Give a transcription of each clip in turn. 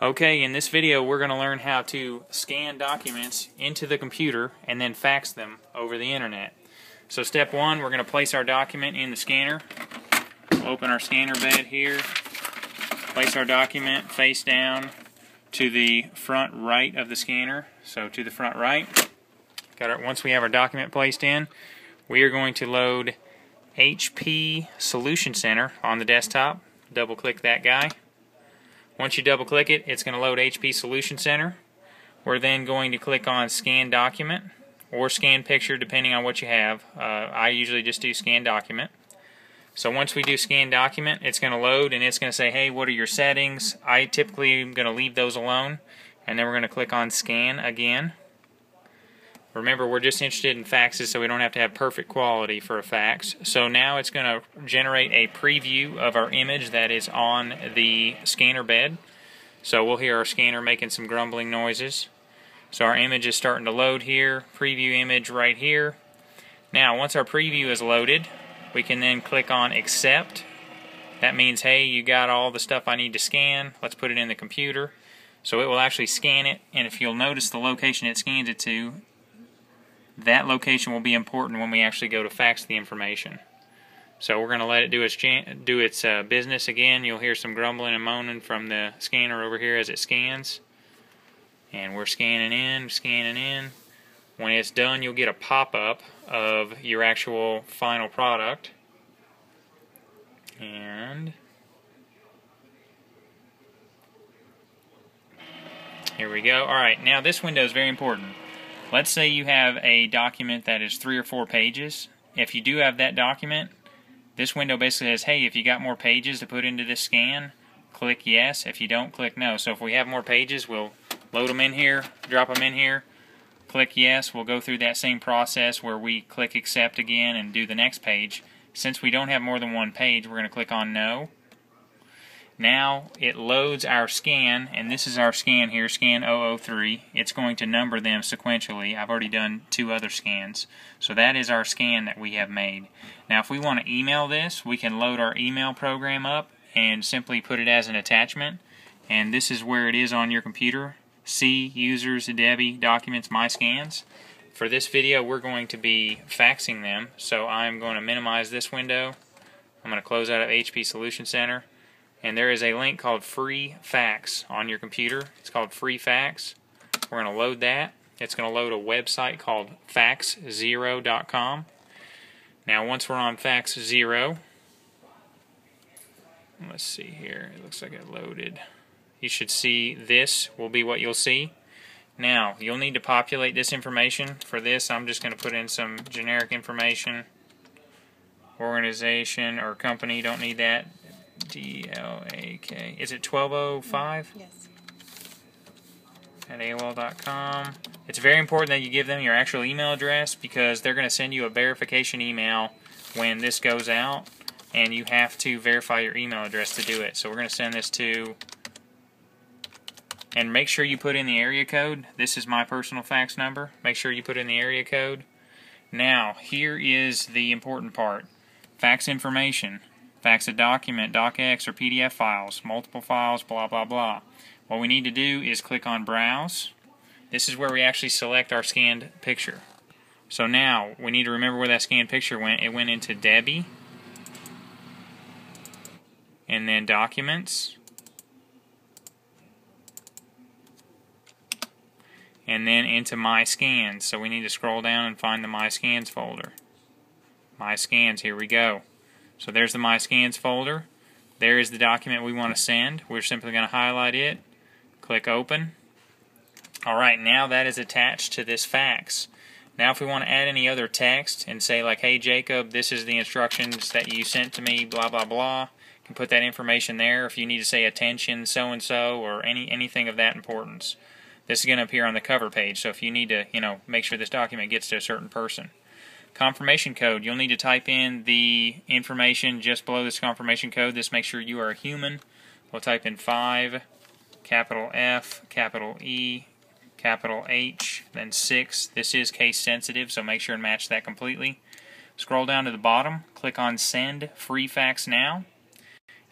Okay, in this video we're going to learn how to scan documents into the computer and then fax them over the internet. So step one, we're going to place our document in the scanner. Open our scanner bed here. Place our document face down to the front right of the scanner. So to the front right. Once we have our document placed in, we are going to load HP Solution Center on the desktop. Double click that guy. Once you double click it, it's going to load HP Solution Center. We're then going to click on Scan Document or Scan Picture depending on what you have. I usually just do Scan Document. So once we do Scan Document, it's going to load and it's going to say, hey, what are your settings? I typically am going to leave those alone, and then we're going to click on Scan again. Remember, we're just interested in faxes, so we don't have to have perfect quality for a fax. So now it's going to generate a preview of our image that is on the scanner bed. So we'll hear our scanner making some grumbling noises. So our image is starting to load here. Preview image right here. Now, once our preview is loaded, we can then click on Accept. That means, hey, you got all the stuff I need to scan. Let's put it in the computer. So it will actually scan it, and if you'll notice the location it scans it to, that location will be important when we actually go to fax the information. So we're going to let it do its business again. You'll hear some grumbling and moaning from the scanner over here as it scans. And we're scanning in, scanning in. When it's done, you'll get a pop-up of your actual final product. And here we go. Alright, now this window is very important. Let's say you have a document that is 3 or 4 pages. If you do have that document, this window basically says, hey, if you got more pages to put into this scan, click yes. If you don't, click no. So if we have more pages, we'll load them in here, drop them in here, click yes. We'll go through that same process where we click accept again and do the next page. Since we don't have more than one page, we're going to click on no. Now it loads our scan, and this is our scan here, scan 003. It's going to number them sequentially. I've already done 2 other scans. So that is our scan that we have made. Now if we want to email this, we can load our email program up and simply put it as an attachment. And this is where it is on your computer. See, Users, Debbie, Documents, My Scans. For this video we're going to be faxing them, so I'm going to minimize this window. I'm going to close out of HP Solution Center. And there is a link called Free Fax on your computer. It's called Free Fax. We're going to load that. It's going to load a website called faxzero.com. Now once we're on Fax0, let's see here. It looks like it loaded. You should see this will be what you'll see. Now you'll need to populate this information. For this I'm just going to put in some generic information. Organization or company, don't need that. DLAK. Is it 1205? Yes. At AOL.com. It's very important that you give them your actual email address because they're going to send you a verification email when this goes out, and you have to verify your email address to do it. So we're going to send this to, and make sure you put in the area code. This is my personal fax number. Make sure you put in the area code. Now, here is the important part. Fax information. Fax a document, docx, or PDF files, multiple files, blah, blah, blah. What we need to do is click on Browse. This is where we actually select our scanned picture. So now, we need to remember where that scanned picture went. It went into Debbie, and then Documents, and then into My Scans. So we need to scroll down and find the My Scans folder. My Scans, here we go. So there's the My Scans folder. There is the document we want to send. We're simply going to highlight it, click Open. Alright, now that is attached to this fax. Now if we want to add any other text and say like, hey Jacob, this is the instructions that you sent to me, blah blah blah, you can put that information there. If you need to say attention so-and-so or anything of that importance. This is going to appear on the cover page, so if you need to, make sure this document gets to a certain person. Confirmation code, you'll need to type in the information just below this confirmation code. This makes sure you are a human. We'll type in 5, capital F, capital E, capital H, then 6. This is case sensitive, so make sure and match that completely. Scroll down to the bottom, click on Send Free Fax Now,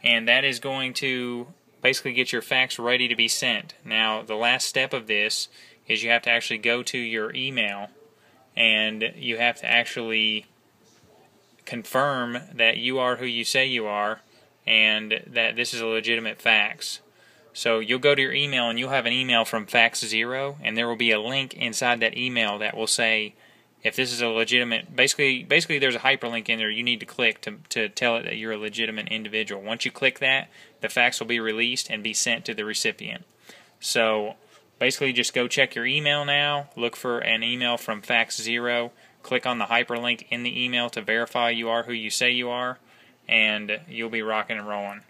and that is going to basically get your fax ready to be sent. Now, the last step of this is you have to actually go to your email and you have to actually confirm that you are who you say you are and that this is a legitimate fax. So you'll go to your email and you'll have an email from FaxZero, and there will be a link inside that email that will say if this is a legitimate, basically there's a hyperlink in there you need to click to tell it that you're a legitimate individual. Once you click that, the fax will be released and be sent to the recipient. So basically just go check your email now, look for an email from FaxZero, click on the hyperlink in the email to verify you are who you say you are, and you'll be rocking and rolling.